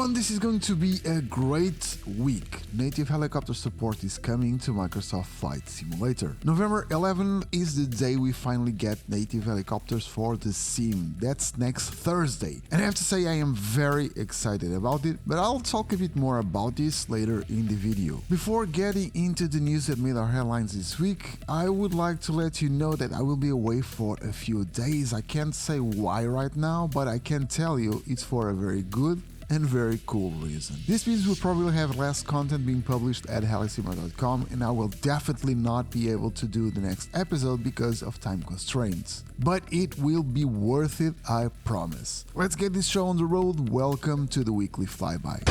everyone, this is going to be a great week. Native helicopter support is coming to Microsoft Flight Simulator. November 11th is the day we finally get native helicopters for the sim. That's next Thursday. And I have to say I am very excited about it, but I'll talk a bit more about this later in the video. Before getting into the news that made our headlines this week, I would like to let you know that I will be away for a few days. I can't say why right now, but I can tell you it's for a very good and very cool reason. This means we'll probably have less content being published at HeliSimmer.com, and I will definitely not be able to do the next episode because of time constraints. But it will be worth it, I promise. Let's get this show on the road. Welcome to the weekly flyby.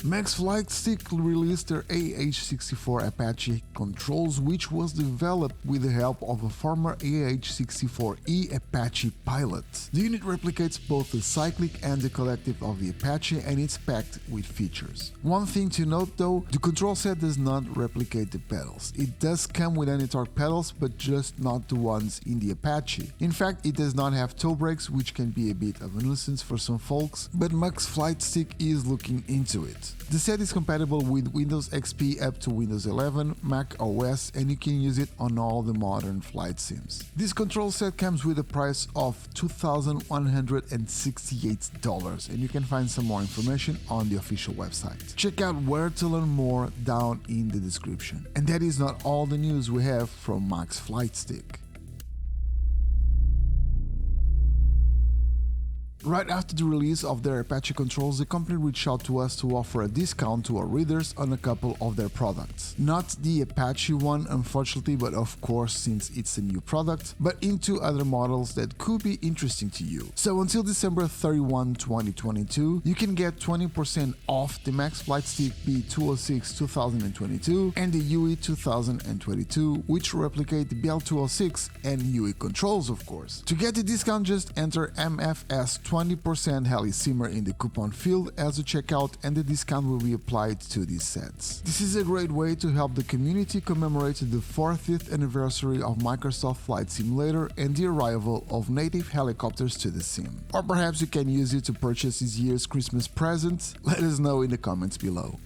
Max Flight Stick released their AH-64 Apache controls, which was developed with the help of a former AH-64 Apache pilot. The unit replicates both the cyclic and the collective of the Apache, and it's packed with features. One thing to note though, the control set does not replicate the pedals. It does come with anti-torque pedals, but just not the ones in the Apache. In fact, it does not have toe brakes, which can be a bit of a nuisance for some folks, but Max Flight Stick is looking into it. The set is compatible with Windows XP up to Windows 11, Mac OS, and you can use it on all the modern flight sims. This control set comes with a price of $2,168, and you can find some more information on the official website. Check out where to learn more down in the description. And that is not all the news we have from Max Flight Stick. Right after the release of their Apache controls, the company reached out to us to offer a discount to our readers on a couple of their products. Not the Apache one, unfortunately, but of course, since it's a new product, but into other models that could be interesting to you. So until December 31, 2022, you can get 20% off the Max Flight Stick B206 2022 and the UE 2022, which replicate the BL206 and UE controls, of course. To get the discount, just enter MFS 20% HeliSimmer in the coupon field as a checkout, and the discount will be applied to these sets. This is a great way to help the community commemorate the 40th anniversary of Microsoft Flight Simulator and the arrival of native helicopters to the sim. Or perhaps you can use it to purchase this year's Christmas present. Let us know in the comments below.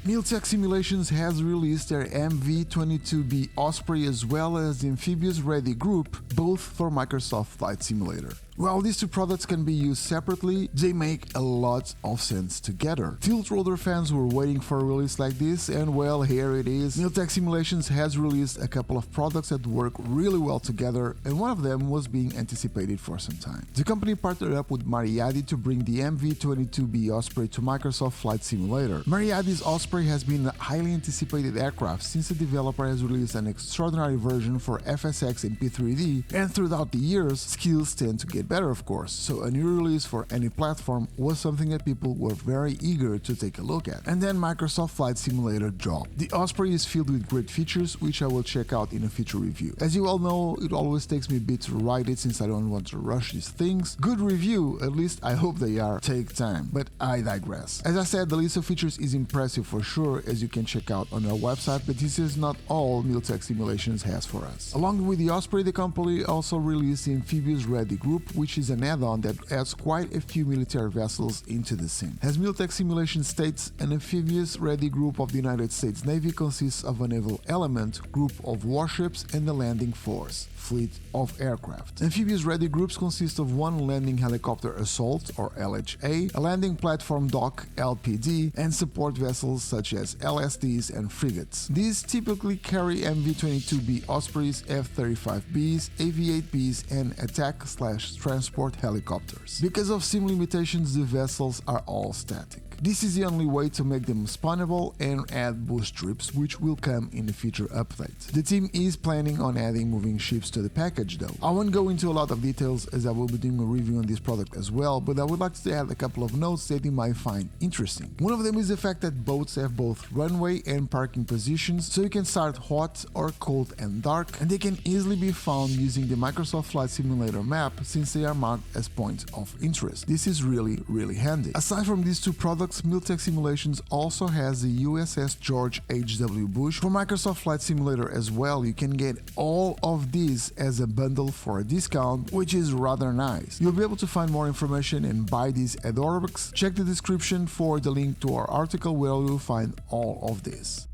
Miltech Simulations has released their MV-22B Osprey as well as the Amphibious Ready Group, both for Microsoft Flight Simulator. While these two products can be used separately, they make a lot of sense together. Tilt rotor fans were waiting for a release like this, and well, here it is. Miltech Simulations has released a couple of products that work really well together, and one of them was being anticipated for some time. The company partnered up with Mariadi to bring the MV-22B Osprey to Microsoft Flight Simulator. Mariadi's Osprey has been a highly anticipated aircraft since the developer has released an extraordinary version for FSX and P3D, and throughout the years, skills tend to get better, of course, so a new release for any platform was something that people were very eager to take a look at. And then Microsoft Flight Simulator dropped. The Osprey is filled with great features, which I will check out in a future review. As you all know, it always takes me a bit to write it since I don't want to rush these things. Good review, at least I hope they are, take time, but I digress. As I said, the list of features is impressive for sure, as you can check out on our website, but this is not all Miltech Simulations has for us. Along with the Osprey, the company also released the Amphibious Ready Group, which is an add-on that adds quite a few military vessels into the sim. As Miltech Simulation states, an Amphibious Ready Group of the United States Navy consists of a naval element, group of warships, and a landing force, fleet of aircraft. Amphibious Ready Groups consist of one landing helicopter assault, or LHA, a landing platform dock, LPD, and support vessels such as LSDs and frigates. These typically carry MV-22B Ospreys, F-35Bs, AV-8Bs, and attack/transport helicopters. Because of sim limitations, the vessels are all static. This is the only way to make them spawnable and add boost trips, which will come in a future update. The team is planning on adding moving ships to the package though. I won't go into a lot of details as I will be doing a review on this product as well, but I would like to add a couple of notes that you might find interesting. One of them is the fact that boats have both runway and parking positions, so you can start hot or cold and dark, and they can easily be found using the Microsoft Flight Simulator map since they are marked as points of interest. This is really handy. Aside from these two products, products, Miltech Simulations also has the USS George H.W. Bush for Microsoft Flight Simulator as well. You can get all of these as a bundle for a discount, which is rather nice. You'll be able to find more information and buy these at Orbex. Check the description for the link to our article where you'll find all of this.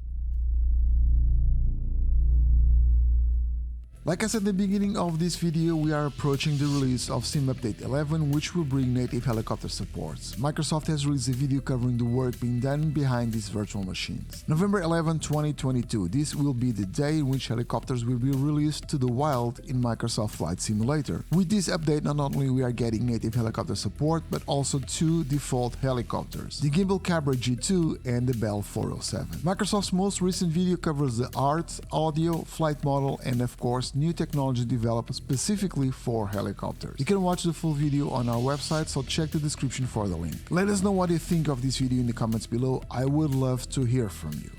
Like I said at the beginning of this video, we are approaching the release of Sim Update 11, which will bring native helicopter supports. Microsoft has released a video covering the work being done behind these virtual machines. November 11, 2022, this will be the day in which helicopters will be released to the wild in Microsoft Flight Simulator. With this update, not only we are getting native helicopter support, but also 2 default helicopters, the Gimbal Cabra G2 and the Bell 407. Microsoft's most recent video covers the art, audio, flight model, and of course, new technology developed specifically for helicopters. You can watch the full video on our website, so check the description for the link. Let us know what you think of this video in the comments below. I would love to hear from you.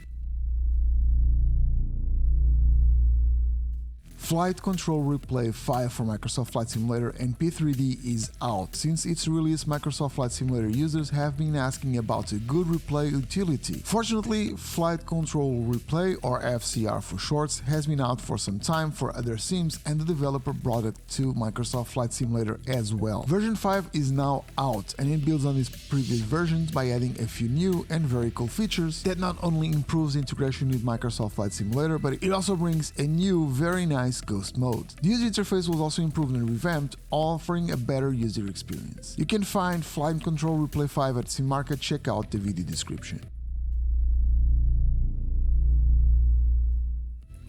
FlightControlReplay 5 for Microsoft Flight Simulator and P3D is out. Since its release, Microsoft Flight Simulator users have been asking about a good replay utility. Fortunately, FlightControlReplay, or FCR for shorts, has been out for some time for other sims, and the developer brought it to Microsoft Flight Simulator as well. Version 5 is now out, and it builds on its previous versions by adding a few new and very cool features that not only improves integration with Microsoft Flight Simulator, but it also brings a new, very nice ghost mode. The user interface was also improved and revamped, offering a better user experience. You can find FlightControlReplay 5 at Sim Market. Check out the video description.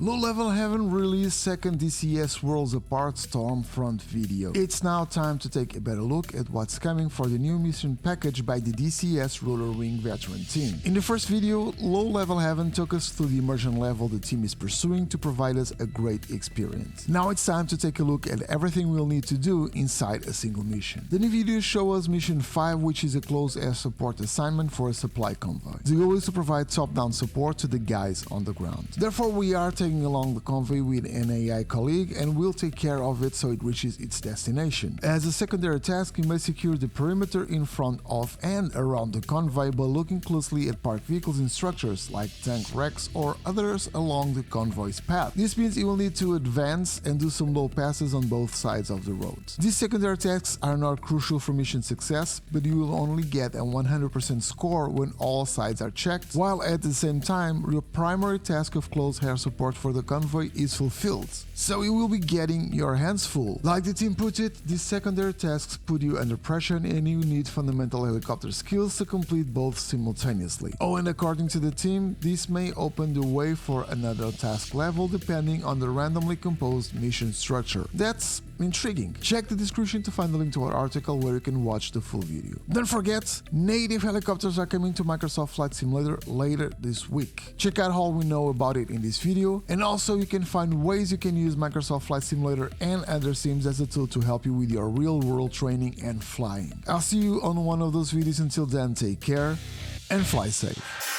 Low Level Heaven released second DCS Worlds Apart Stormfront video. It's now time to take a better look at what's coming for the new mission package by the DCS Rotor Wing veteran team. In the first video, Low Level Heaven took us through the immersion level the team is pursuing to provide us a great experience. Now it's time to take a look at everything we'll need to do inside a single mission. The new videos show us Mission 5, which is a close air support assignment for a supply convoy. The goal is to provide top-down support to the guys on the ground. Therefore, we are taking along the convoy with an AI colleague, and we'll take care of it so it reaches its destination. As a secondary task, we must secure the perimeter in front of and around the convoy by looking closely at parked vehicles and structures like tank wrecks or others along the convoy's path. This means you will need to advance and do some low passes on both sides of the road. These secondary tasks are not crucial for mission success, but you will only get a 100% score when all sides are checked, while at the same time your primary task of close air support for the convoy is fulfilled. So you will be getting your hands full. Like the team put it, these secondary tasks put you under pressure and you need fundamental helicopter skills to complete both simultaneously. Oh, and according to the team, this may open the way for another task level depending on the randomly composed mission structure. That's intriguing. Check the description to find the link to our article where you can watch the full video. Don't forget, native helicopters are coming to Microsoft Flight Simulator later this week. Check out all we know about it in this video, and also you can find ways you can use Microsoft Flight Simulator and other sims as a tool to help you with your real-world training and flying. I'll see you on one of those videos. Until then, take care and fly safe.